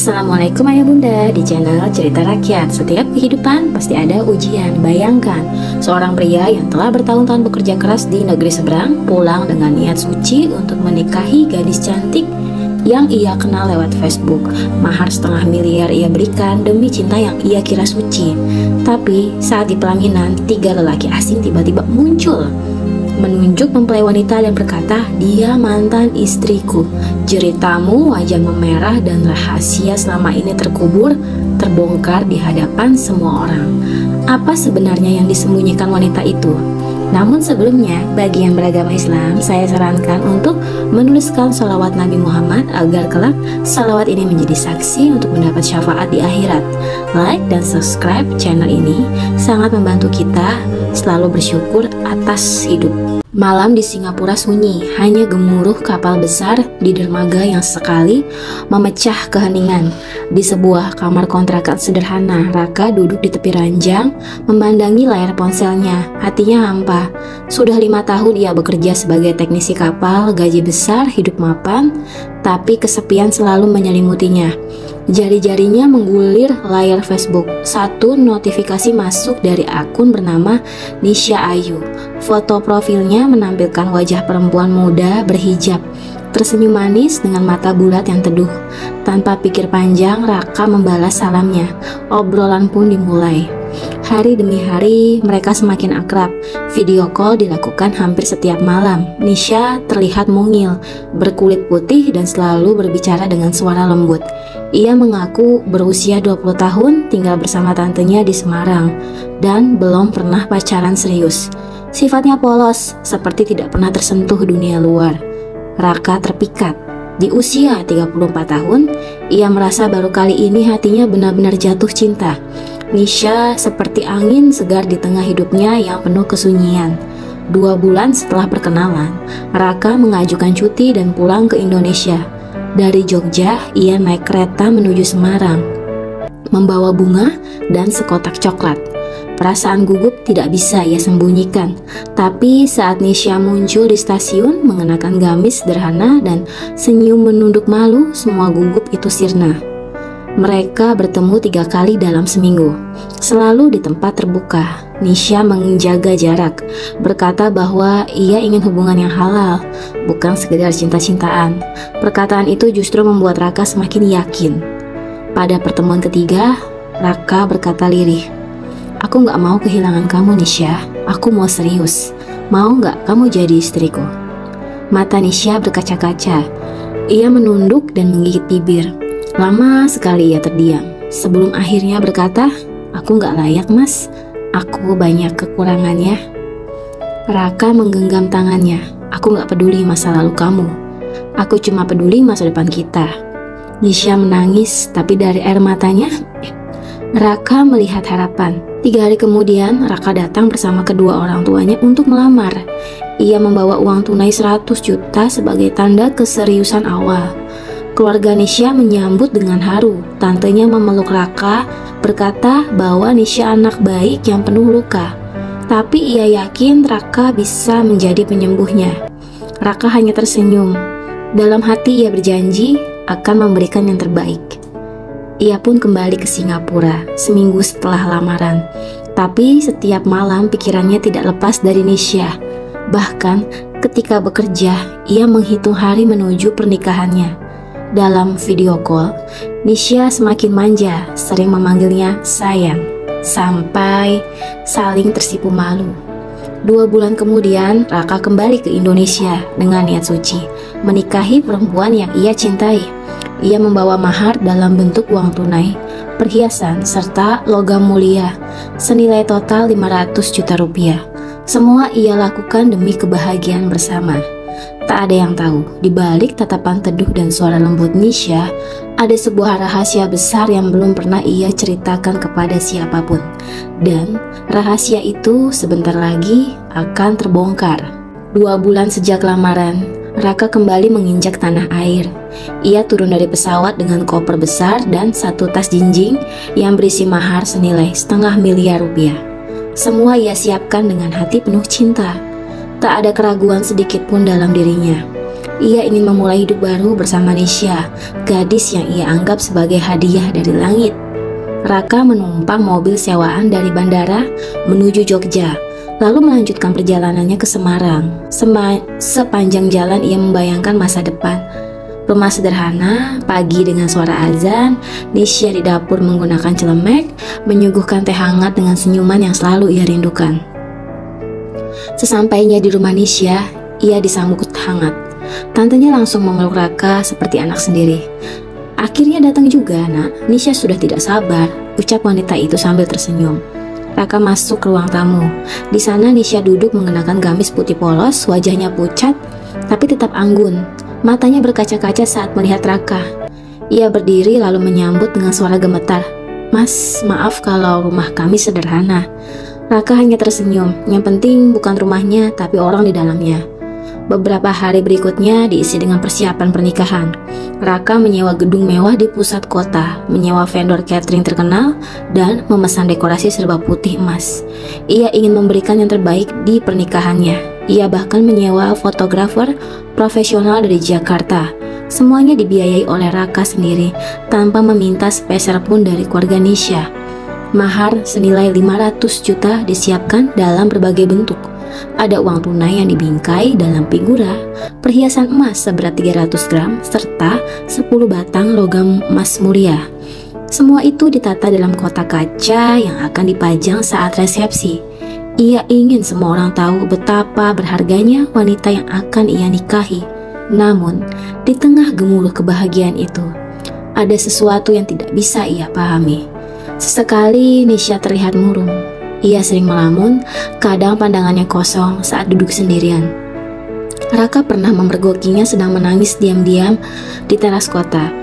Assalamualaikum ayah bunda, di channel Cerita Rakyat. Setiap kehidupan pasti ada ujian. Bayangkan, seorang pria yang telah bertahun-tahun bekerja keras di negeri seberang pulang dengan niat suci untuk menikahi gadis cantik yang ia kenal lewat Facebook. Mahar 500 miliar ia berikan demi cinta yang ia kira suci. Tapi saat di pelaminan, 3 lelaki asing tiba-tiba muncul, menunjuk mempelai wanita dan berkata, "Dia mantan istriku." Jerit tamu, wajah memerah dan rahasia selama ini terbongkar di hadapan semua orang. Apa sebenarnya yang disembunyikan wanita itu? Namun sebelumnya, bagi yang beragama Islam, saya sarankan untuk menuliskan sholawat Nabi Muhammad agar kelak sholawat ini menjadi saksi untuk mendapat syafaat di akhirat. Like dan subscribe channel ini sangat membantu kita selalu bersyukur atas hidup. Malam di Singapura sunyi, hanya gemuruh kapal besar di dermaga yang sekali memecah keheningan. Di sebuah kamar kontrakan sederhana, Raka duduk di tepi ranjang, memandangi layar ponselnya. Hatinya hampa. Sudah 5 tahun ia bekerja sebagai teknisi kapal, gaji besar, hidup mapan, tapi kesepian selalu menyelimutinya. Jari-jarinya menggulir layar Facebook. Satu notifikasi masuk dari akun bernama Nisha Ayu. Foto profilnya menampilkan wajah perempuan muda berhijab, tersenyum manis dengan mata bulat yang teduh. Tanpa pikir panjang, Raka membalas salamnya. Obrolan pun dimulai. Hari demi hari mereka semakin akrab. Video call dilakukan hampir setiap malam. Nisha terlihat mungil, berkulit putih dan selalu berbicara dengan suara lembut. Ia mengaku berusia 20 tahun, tinggal bersama tantenya di Semarang, dan belum pernah pacaran serius. Sifatnya polos, seperti tidak pernah tersentuh dunia luar. Raka terpikat. Di usia 34 tahun, ia merasa baru kali ini hatinya benar-benar jatuh cinta. Nisha seperti angin segar di tengah hidupnya yang penuh kesunyian. 2 bulan setelah perkenalan, Raka mengajukan cuti dan pulang ke Indonesia. Dari Jogja, ia naik kereta menuju Semarang, membawa bunga dan sekotak coklat. Perasaan gugup tidak bisa ia sembunyikan. Tapi saat Nisha muncul di stasiun mengenakan gamis sederhana dan senyum menunduk malu, semua gugup itu sirna. Mereka bertemu 3 kali dalam seminggu, selalu di tempat terbuka. Nisha menjaga jarak, berkata bahwa ia ingin hubungan yang halal, bukan sekedar cinta-cintaan. Perkataan itu justru membuat Raka semakin yakin. Pada pertemuan ketiga, Raka berkata lirih, "Aku gak mau kehilangan kamu, Nisha. Aku mau serius. Mau gak kamu jadi istriku?" Mata Nisha berkaca-kaca. Ia menunduk dan menggigit bibir. Lama sekali ia terdiam, sebelum akhirnya berkata, "Aku gak layak, Mas. Aku banyak kekurangannya." Raka menggenggam tangannya. "Aku gak peduli masa lalu kamu. Aku cuma peduli masa depan kita." Nisha menangis, tapi dari air matanya, Raka melihat harapan. 3 hari kemudian, Raka datang bersama kedua orang tuanya untuk melamar. Ia membawa uang tunai 100 juta sebagai tanda keseriusan awal. Keluarga Nisha menyambut dengan haru. Tantenya memeluk Raka, berkata bahwa Nisha anak baik yang penuh luka. Tapi ia yakin Raka bisa menjadi penyembuhnya. Raka hanya tersenyum. Dalam hati ia berjanji akan memberikan yang terbaik. Ia pun kembali ke Singapura seminggu setelah lamaran. Tapi setiap malam pikirannya tidak lepas dari Nisha. Bahkan ketika bekerja, ia menghitung hari menuju pernikahannya. Dalam video call, Nisha semakin manja, sering memanggilnya sayang, sampai saling tersipu malu. 2 bulan kemudian, Raka kembali ke Indonesia dengan niat suci, menikahi perempuan yang ia cintai. Ia membawa mahar dalam bentuk uang tunai, perhiasan, serta logam mulia, senilai total 500 juta rupiah. Semua ia lakukan demi kebahagiaan bersama. Tak ada yang tahu, di balik tatapan teduh dan suara lembut Nisha, ada sebuah rahasia besar yang belum pernah ia ceritakan kepada siapapun. Dan rahasia itu sebentar lagi akan terbongkar. 2 bulan sejak lamaran, Raka kembali menginjak tanah air. Ia turun dari pesawat dengan koper besar dan 1 tas jinjing yang berisi mahar senilai 500 miliar rupiah. Semua ia siapkan dengan hati penuh cinta. Tak ada keraguan sedikit pun dalam dirinya. Ia ingin memulai hidup baru bersama Nisha, gadis yang ia anggap sebagai hadiah dari langit. Raka menumpang mobil sewaan dari bandara menuju Jogja, lalu melanjutkan perjalanannya ke Semarang. Sepanjang jalan ia membayangkan masa depan. Rumah sederhana, pagi dengan suara azan, Nisha di dapur menggunakan celemek, menyuguhkan teh hangat dengan senyuman yang selalu ia rindukan. Sesampainya di rumah Nisha, ia disambut hangat. Tantenya langsung memeluk Raka seperti anak sendiri. Akhirnya datang juga, nak. Nisha sudah tidak sabar, ucap wanita itu sambil tersenyum. Raka masuk ke ruang tamu. Di sana Nisha duduk mengenakan gamis putih polos, wajahnya pucat, tapi tetap anggun. Matanya berkaca-kaca saat melihat Raka. Ia berdiri lalu menyambut dengan suara gemetar. Mas, maaf kalau rumah kami sederhana. Raka hanya tersenyum. Yang penting bukan rumahnya, tapi orang di dalamnya. Beberapa hari berikutnya diisi dengan persiapan pernikahan. Raka menyewa gedung mewah di pusat kota, menyewa vendor catering terkenal, dan memesan dekorasi serba putih emas. Ia ingin memberikan yang terbaik di pernikahannya. Ia bahkan menyewa fotografer profesional dari Jakarta. Semuanya dibiayai oleh Raka sendiri, tanpa meminta sepeser pun dari keluarga Nisha. Mahar senilai 500 juta disiapkan dalam berbagai bentuk. Ada uang tunai yang dibingkai dalam figura, perhiasan emas seberat 300 gram, serta 10 batang logam emas mulia. Semua itu ditata dalam kotak kaca yang akan dipajang saat resepsi. Ia ingin semua orang tahu betapa berharganya wanita yang akan ia nikahi. Namun, di tengah gemuruh kebahagiaan itu, ada sesuatu yang tidak bisa ia pahami. Sesekali Nisha terlihat murung. Ia sering melamun, kadang pandangannya kosong saat duduk sendirian. Raka pernah memergokinya sedang menangis diam-diam di teras kota.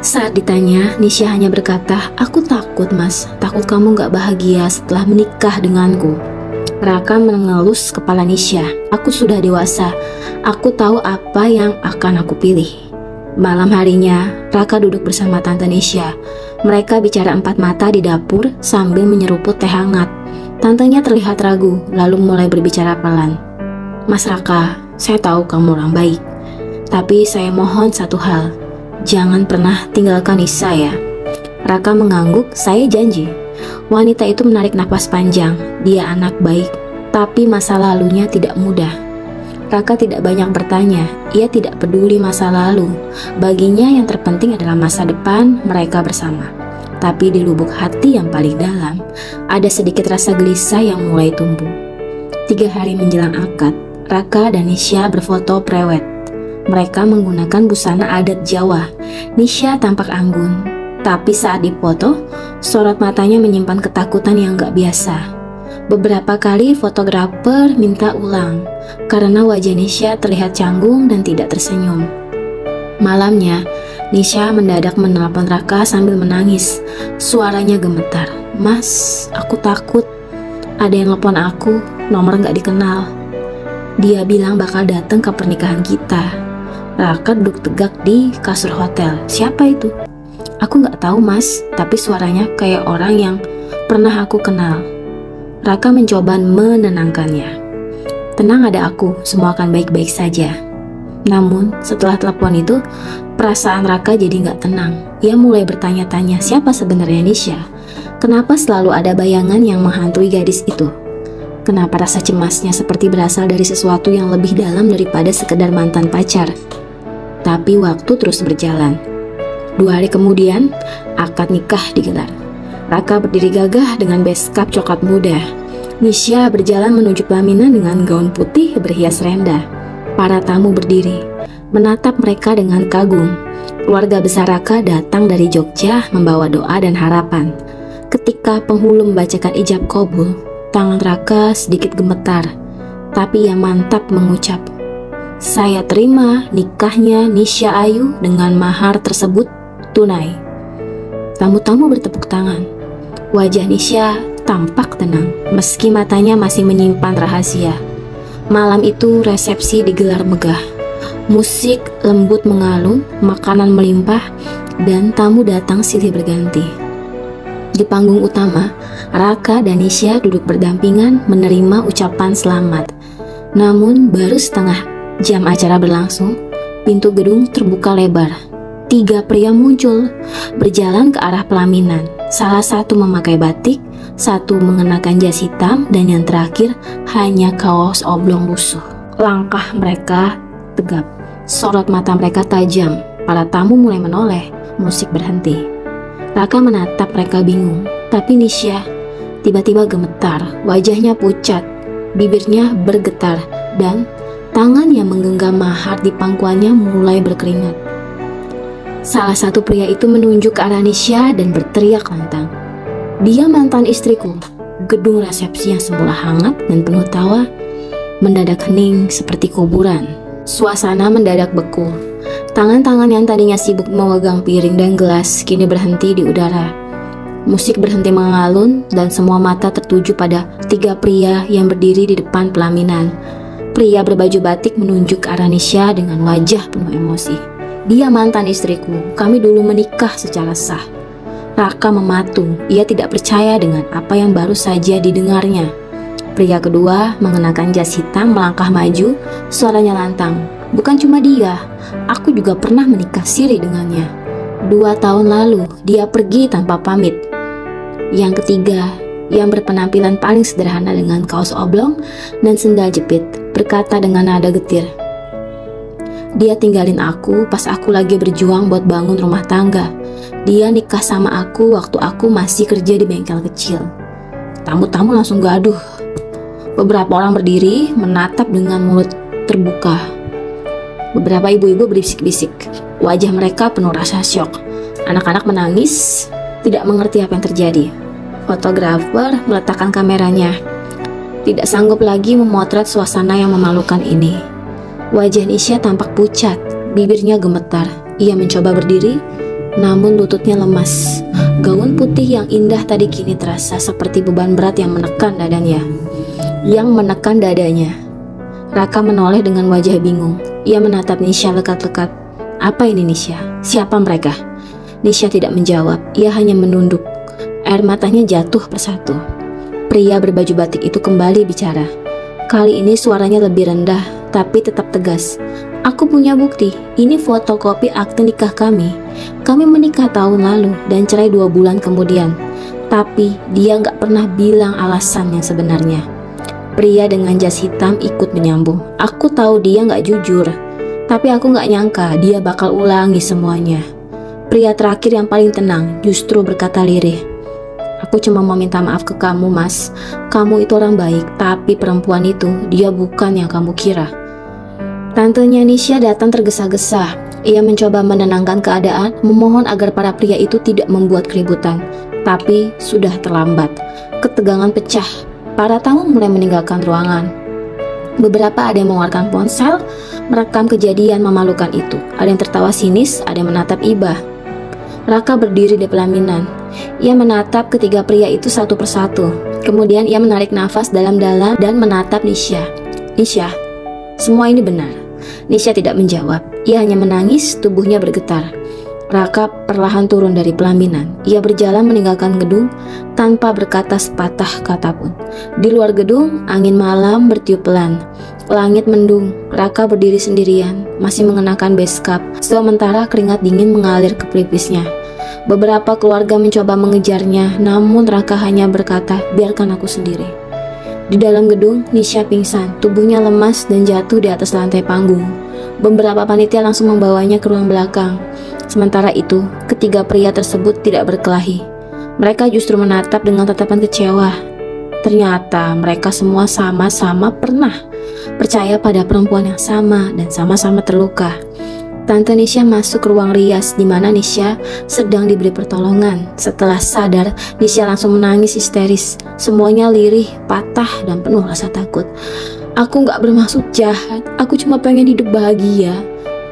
Saat ditanya, Nisha hanya berkata, "Aku takut, Mas. Takut kamu gak bahagia setelah menikah denganku." Raka mengelus kepala Nisha. "Aku sudah dewasa. Aku tahu apa yang akan aku pilih." Malam harinya, Raka duduk bersama Tante Nisha. Mereka bicara empat mata di dapur sambil menyeruput teh hangat. Tantenya terlihat ragu, lalu mulai berbicara pelan. "Mas Raka, saya tahu kamu orang baik. Tapi saya mohon satu hal. Jangan pernah tinggalkan Nisa ya." Raka mengangguk, "Saya janji." Wanita itu menarik napas panjang. Dia anak baik, tapi masa lalunya tidak mudah. Raka tidak banyak bertanya. Ia tidak peduli masa lalu. Baginya yang terpenting adalah masa depan mereka bersama. Tapi di lubuk hati yang paling dalam, ada sedikit rasa gelisah yang mulai tumbuh. 3 hari menjelang akad, Raka dan Nisha berfoto prewed. Mereka menggunakan busana adat Jawa. Nisha tampak anggun, tapi saat dipoto, sorot matanya menyimpan ketakutan yang gak biasa. Beberapa kali fotografer minta ulang, karena wajah Nisha terlihat canggung dan tidak tersenyum. Malamnya, Nisha mendadak menelpon Raka sambil menangis. Suaranya gemetar. "Mas, aku takut. Ada yang telepon aku, nomor gak dikenal. Dia bilang bakal datang ke pernikahan kita." Raka duduk tegak di kasur hotel. "Siapa itu?" "Aku gak tahu, Mas, tapi suaranya kayak orang yang pernah aku kenal." Raka mencoba menenangkannya. "Tenang, ada aku, semua akan baik-baik saja." Namun, setelah telepon itu, perasaan Raka jadi gak tenang. Ia mulai bertanya-tanya siapa sebenarnya Nisha. Kenapa selalu ada bayangan yang menghantui gadis itu? Kenapa rasa cemasnya seperti berasal dari sesuatu yang lebih dalam daripada sekedar mantan pacar? Tapi waktu terus berjalan. 2 hari kemudian, akad nikah digelar. Raka berdiri gagah dengan beskap coklat muda. Nisha berjalan menuju pelaminan dengan gaun putih berhias renda. Para tamu berdiri, menatap mereka dengan kagum. Keluarga besar Raka datang dari Jogja membawa doa dan harapan. Ketika penghulu membacakan ijab qabul, tangan Raka sedikit gemetar, tapi ia mantap mengucap, "Saya terima nikahnya Nisha Ayu dengan mahar tersebut tunai." Tamu-tamu bertepuk tangan. Wajah Nisha tampak tenang, meski matanya masih menyimpan rahasia. Malam itu resepsi digelar megah. Musik lembut mengalun, makanan melimpah, dan tamu datang silih berganti. Di panggung utama, Raka dan Nisha duduk berdampingan menerima ucapan selamat. Namun baru setengah jam acara berlangsung, pintu gedung terbuka lebar. 3 pria muncul, berjalan ke arah pelaminan. Salah satu memakai batik, satu mengenakan jas hitam, dan yang terakhir hanya kaos oblong lusuh. Langkah mereka tegap, sorot mata mereka tajam. Para tamu mulai menoleh, musik berhenti. Raka menatap mereka bingung, tapi Nisha tiba-tiba gemetar, wajahnya pucat, bibirnya bergetar, dan tangan yang menggenggam mahar di pangkuannya mulai berkeringat. Salah satu pria itu menunjuk ke arah Nisha dan berteriak lantang, "Dia mantan istriku." Gedung resepsi yang semula hangat dan penuh tawa mendadak hening seperti kuburan. Suasana mendadak beku. Tangan-tangan yang tadinya sibuk memegang piring dan gelas kini berhenti di udara. Musik berhenti mengalun dan semua mata tertuju pada 3 pria yang berdiri di depan pelaminan. Pria berbaju batik menunjuk ke arah Nisha dengan wajah penuh emosi. "Dia mantan istriku, kami dulu menikah secara sah." Raka mematung, ia tidak percaya dengan apa yang baru saja didengarnya. Pria kedua mengenakan jas hitam melangkah maju, suaranya lantang, "Bukan cuma dia, aku juga pernah menikah siri dengannya. 2 tahun lalu, dia pergi tanpa pamit." Yang ketiga, yang berpenampilan paling sederhana dengan kaos oblong dan sendal jepit, berkata dengan nada getir, "Dia tinggalin aku pas aku lagi berjuang buat bangun rumah tangga. Dia nikah sama aku waktu aku masih kerja di bengkel kecil." Tamu-tamu langsung gaduh. Beberapa orang berdiri menatap dengan mulut terbuka. Beberapa ibu-ibu berbisik-bisik. Wajah mereka penuh rasa syok. Anak-anak menangis, tidak mengerti apa yang terjadi. Fotografer meletakkan kameranya, tidak sanggup lagi memotret suasana yang memalukan ini. Wajah Nisha tampak pucat, bibirnya gemetar. Ia mencoba berdiri, namun lututnya lemas. Gaun putih yang indah tadi kini terasa seperti beban berat yang menekan dadanya. Raka menoleh dengan wajah bingung. Ia menatap Nisha lekat-lekat. "Apa ini, Nisha? Siapa mereka?" Nisha tidak menjawab, ia hanya menunduk. Air matanya jatuh persatu. Pria berbaju batik itu kembali bicara. Kali ini suaranya lebih rendah, tapi tetap tegas. "Aku punya bukti. Ini fotokopi akte nikah kami. Kami menikah tahun lalu dan cerai 2 bulan kemudian. Tapi dia nggak pernah bilang alasan yang sebenarnya." Pria dengan jas hitam ikut menyambung, "Aku tahu dia nggak jujur, tapi aku nggak nyangka dia bakal ulangi semuanya." Pria terakhir yang paling tenang justru berkata lirih, "Aku cuma mau minta maaf ke kamu, Mas. Kamu itu orang baik, tapi perempuan itu, dia bukan yang kamu kira." Tantenya Nisha datang tergesa-gesa. Ia mencoba menenangkan keadaan, memohon agar para pria itu tidak membuat keributan. Tapi sudah terlambat. Ketegangan pecah. Para tamu mulai meninggalkan ruangan. Beberapa ada yang mengeluarkan ponsel, merekam kejadian memalukan itu. Ada yang tertawa sinis, ada yang menatap iba. Raka berdiri di pelaminan. Ia menatap ketiga pria itu satu persatu. Kemudian ia menarik nafas dalam-dalam dan menatap Nisha. "Nisha, semua ini benar?" Nisha tidak menjawab. Ia hanya menangis, tubuhnya bergetar. Raka perlahan turun dari pelaminan. Ia berjalan meninggalkan gedung tanpa berkata sepatah kata pun. Di luar gedung, angin malam bertiup pelan. Langit mendung. Raka berdiri sendirian, masih mengenakan beskap, sementara keringat dingin mengalir ke pelipisnya. Beberapa keluarga mencoba mengejarnya, namun Raka hanya berkata, "Biarkan aku sendiri." Di dalam gedung, Nisha pingsan, tubuhnya lemas dan jatuh di atas lantai panggung. Beberapa panitia langsung membawanya ke ruang belakang. Sementara itu, ketiga pria tersebut tidak berkelahi. Mereka justru menatap dengan tatapan kecewa. Ternyata mereka semua sama-sama pernah percaya pada perempuan yang sama dan sama-sama terluka. Tante Nisha masuk ke ruang rias di mana Nisha sedang diberi pertolongan. Setelah sadar, Nisha langsung menangis histeris. Semuanya lirih, patah, dan penuh rasa takut. "Aku gak bermaksud jahat, aku cuma pengen hidup bahagia."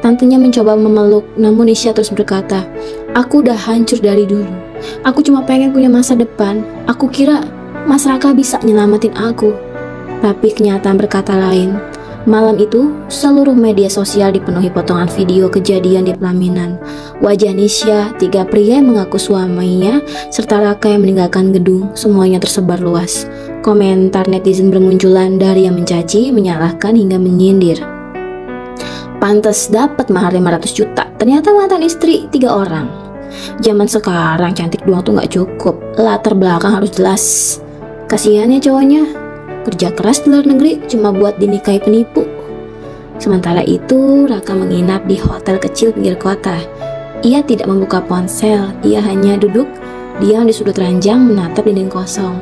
Tantenya mencoba memeluk, namun Nisha terus berkata, "Aku udah hancur dari dulu. Aku cuma pengen punya masa depan. Aku kira Mas Raka bisa nyelamatin aku." Tapi kenyataan berkata lain. Malam itu, seluruh media sosial dipenuhi potongan video kejadian di pelaminan. Wajah Nisha, tiga pria yang mengaku suaminya, serta Raka yang meninggalkan gedung, semuanya tersebar luas. Komentar netizen bermunculan dari yang mencaci, menyalahkan hingga menyindir. pantas dapat mahar 500 juta. Ternyata mantan istri 3 orang. Zaman sekarang cantik doang tuh nggak cukup, latar belakang harus jelas. Kasihan ya cowoknya, kerja keras di luar negeri cuma buat dinikahi penipu. Sementara itu, Raka menginap di hotel kecil pinggir kota. Ia tidak membuka ponsel, ia hanya duduk diam di sudut ranjang menatap dinding kosong.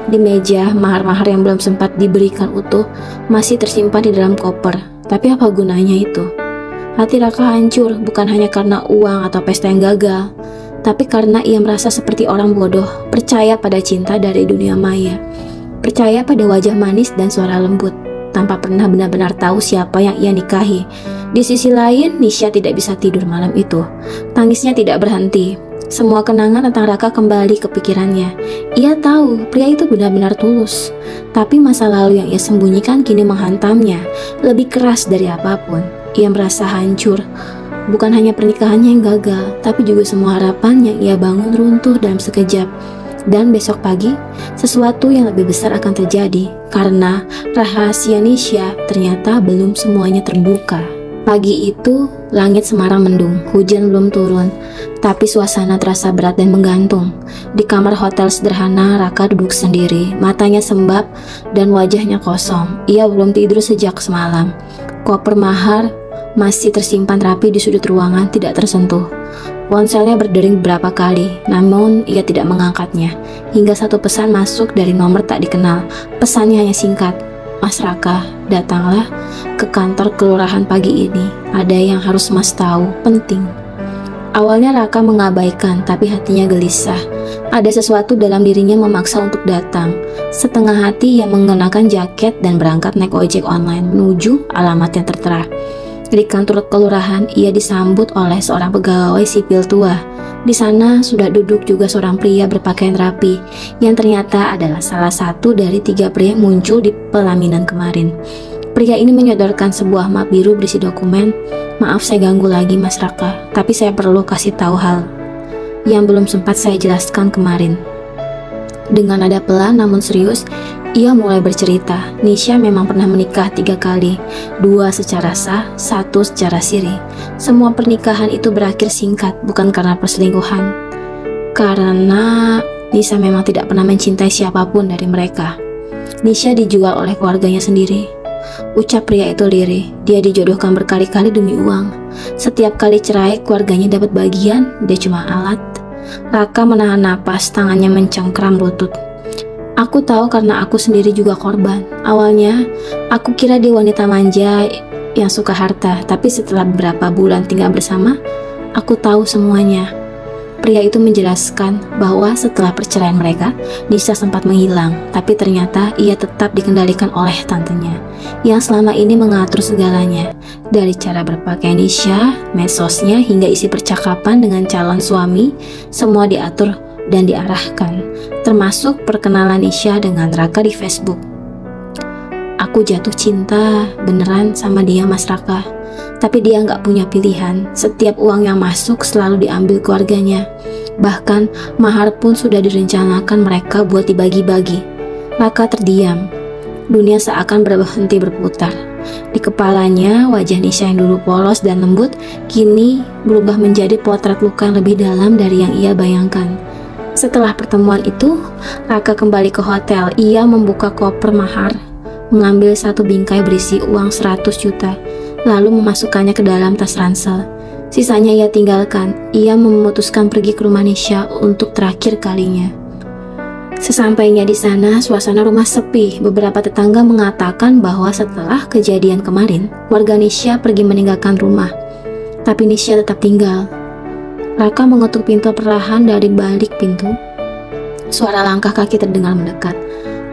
Di meja, mahar-mahar yang belum sempat diberikan utuh masih tersimpan di dalam koper. Tapi apa gunanya itu? Hati Raka hancur bukan hanya karena uang atau pesta yang gagal, tapi karena ia merasa seperti orang bodoh, percaya pada cinta dari dunia maya, percaya pada wajah manis dan suara lembut, tanpa pernah benar-benar tahu siapa yang ia nikahi. Di sisi lain, Nisha tidak bisa tidur malam itu. Tangisnya tidak berhenti. Semua kenangan tentang Raka kembali ke pikirannya. Ia tahu pria itu benar-benar tulus, tapi masa lalu yang ia sembunyikan kini menghantamnya lebih keras dari apapun. Ia merasa hancur. Bukan hanya pernikahannya yang gagal, tapi juga semua harapan yang ia bangun runtuh dalam sekejap. Dan besok pagi, sesuatu yang lebih besar akan terjadi, karena rahasia Nisha ternyata belum semuanya terbuka. Pagi itu, langit Semarang mendung, hujan belum turun, tapi suasana terasa berat dan menggantung. Di kamar hotel sederhana, Raka duduk sendiri, matanya sembab dan wajahnya kosong. Ia belum tidur sejak semalam. Koper mahar masih tersimpan rapi di sudut ruangan, tidak tersentuh. Ponselnya berdering beberapa kali, namun ia tidak mengangkatnya. Hingga satu pesan masuk dari nomor tak dikenal. Pesannya hanya singkat, "Mas Raka, datanglah ke kantor kelurahan pagi ini. Ada yang harus Mas tahu, penting." Awalnya Raka mengabaikan, tapi hatinya gelisah. Ada sesuatu dalam dirinya memaksa untuk datang. Setengah hati ia mengenakan jaket dan berangkat naik ojek online menuju alamat yang tertera. Di kantor kelurahan, ia disambut oleh seorang pegawai sipil tua. Di sana sudah duduk juga seorang pria berpakaian rapi, yang ternyata adalah salah satu dari 3 pria yang muncul di pelaminan kemarin. Pria ini menyodorkan sebuah map biru berisi dokumen. "Maaf saya ganggu lagi Mas Raka, tapi saya perlu kasih tahu hal yang belum sempat saya jelaskan kemarin." Dengan nada pelan namun serius, ia mulai bercerita. Nisha memang pernah menikah 3 kali, 2 secara sah, 1 secara siri. Semua pernikahan itu berakhir singkat, bukan karena perselingkuhan, karena Nisha memang tidak pernah mencintai siapapun dari mereka. Nisha dijual oleh keluarganya sendiri. Ucap pria itu lirih. Dia dijodohkan berkali-kali demi uang. Setiap kali cerai, keluarganya dapat bagian, dia cuma alat. Raka menahan napas, tangannya mencengkram lutut. "Aku tahu karena aku sendiri juga korban. Awalnya, aku kira dia wanita manja yang suka harta, tapi setelah beberapa bulan tinggal bersama, aku tahu semuanya." Pria itu menjelaskan bahwa setelah perceraian mereka, Nisha sempat menghilang, tapi ternyata ia tetap dikendalikan oleh tantenya, yang selama ini mengatur segalanya. Dari cara berpakaian Nisha, medsosnya, hingga isi percakapan dengan calon suami, semua diatur dan diarahkan, termasuk perkenalan Nisha dengan Raka di Facebook. "Aku jatuh cinta beneran sama dia Mas Raka, tapi dia nggak punya pilihan. Setiap uang yang masuk selalu diambil keluarganya. Bahkan mahar pun sudah direncanakan mereka buat dibagi-bagi." Raka terdiam. Dunia seakan berhenti berputar. Di kepalanya, wajah Nisha yang dulu polos dan lembut kini berubah menjadi potret luka yang lebih dalam dari yang ia bayangkan. Setelah pertemuan itu, Raka kembali ke hotel. Ia membuka koper mahar, mengambil 1 bingkai berisi uang 100 juta, lalu memasukkannya ke dalam tas ransel. Sisanya ia tinggalkan. Ia memutuskan pergi ke rumah Nisha untuk terakhir kalinya. Sesampainya di sana, suasana rumah sepi. Beberapa tetangga mengatakan bahwa setelah kejadian kemarin, warga Nisha pergi meninggalkan rumah. Tapi Nisha tetap tinggal. Raka mengetuk pintu perlahan dari balik pintu. Suara langkah kaki terdengar mendekat.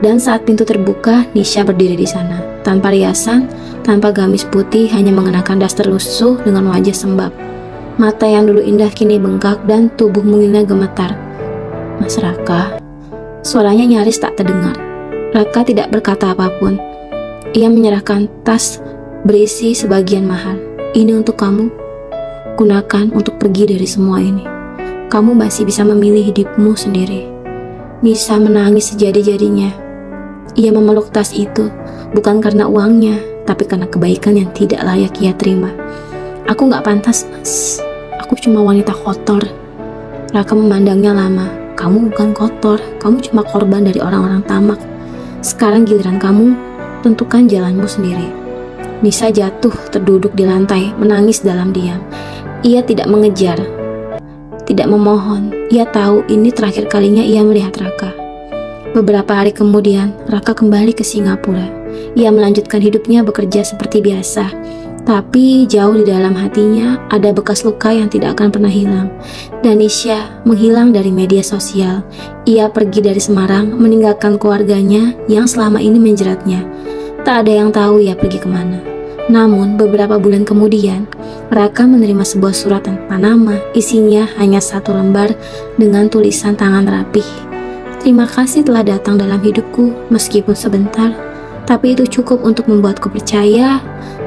Dan saat pintu terbuka, Nisha berdiri di sana. Tanpa riasan, tanpa gamis putih, hanya mengenakan daster lusuh dengan wajah sembab. Mata yang dulu indah kini bengkak dan tubuh mungilnya gemetar. "Mas Raka." Suaranya nyaris tak terdengar. Raka tidak berkata apapun. Ia menyerahkan tas berisi sebagian mahar. "Ini untuk kamu. Gunakan untuk pergi dari semua ini. Kamu masih bisa memilih hidupmu sendiri." Nisha menangis sejadi-jadinya. Ia memeluk tas itu, bukan karena uangnya, tapi karena kebaikan yang tidak layak ia terima. Aku gak pantas, Mas. Aku cuma wanita kotor. Raka memandangnya lama. Kamu bukan kotor, kamu cuma korban dari orang-orang tamak. Sekarang giliran kamu, tentukan jalanmu sendiri. Nisa jatuh terduduk di lantai, menangis dalam diam. Ia tidak mengejar, tidak memohon. Ia tahu ini terakhir kalinya ia melihat Raka. Beberapa hari kemudian, Raka kembali ke Singapura. Ia melanjutkan hidupnya bekerja seperti biasa. Tapi jauh di dalam hatinya ada bekas luka yang tidak akan pernah hilang. Danisha menghilang dari media sosial. Ia pergi dari Semarang meninggalkan keluarganya yang selama ini menjeratnya. Tak ada yang tahu ia pergi kemana. Namun beberapa bulan kemudian, Raka menerima sebuah surat tanpa nama. Isinya hanya satu lembar dengan tulisan tangan rapih. Terima kasih telah datang dalam hidupku meskipun sebentar. Tapi itu cukup untuk membuatku percaya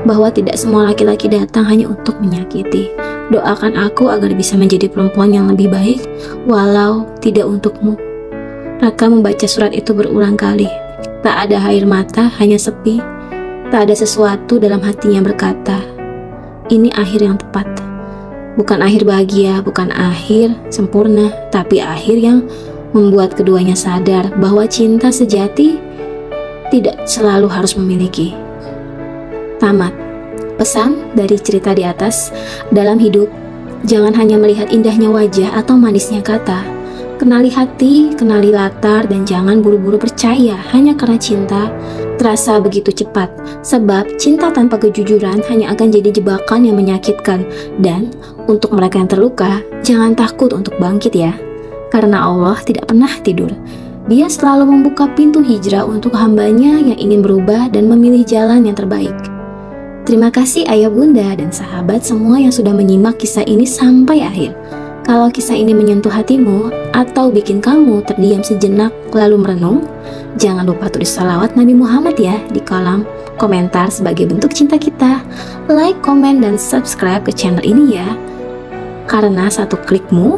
bahwa tidak semua laki-laki datang hanya untuk menyakiti. Doakan aku agar bisa menjadi perempuan yang lebih baik, walau tidak untukmu. Raka membaca surat itu berulang kali. Tak ada air mata, hanya sepi. Tak ada sesuatu dalam hatinya berkata, ini akhir yang tepat. Bukan akhir bahagia, bukan akhir sempurna, tapi akhir yang membuat keduanya sadar bahwa cinta sejati tidak selalu harus memiliki. Tamat. Pesan dari cerita di atas, dalam hidup, jangan hanya melihat indahnya wajah atau manisnya kata. Kenali hati, kenali latar, dan jangan buru-buru percaya hanya karena cinta terasa begitu cepat. Sebab cinta tanpa kejujuran hanya akan jadi jebakan yang menyakitkan. Dan untuk mereka yang terluka, jangan takut untuk bangkit ya. Karena Allah tidak pernah tidur. Dia selalu membuka pintu hijrah untuk hambanya yang ingin berubah dan memilih jalan yang terbaik. Terima kasih ayah bunda dan sahabat semua yang sudah menyimak kisah ini sampai akhir. Kalau kisah ini menyentuh hatimu atau bikin kamu terdiam sejenak lalu merenung, jangan lupa tulis salawat Nabi Muhammad ya di kolom komentar sebagai bentuk cinta kita. Like, komen, dan subscribe ke channel ini ya. Karena satu klikmu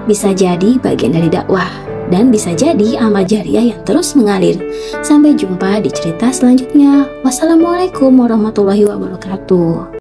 bisa jadi bagian dari dakwah. Dan bisa jadi amal jariah yang terus mengalir. Sampai jumpa di cerita selanjutnya. Wassalamualaikum warahmatullahi wabarakatuh.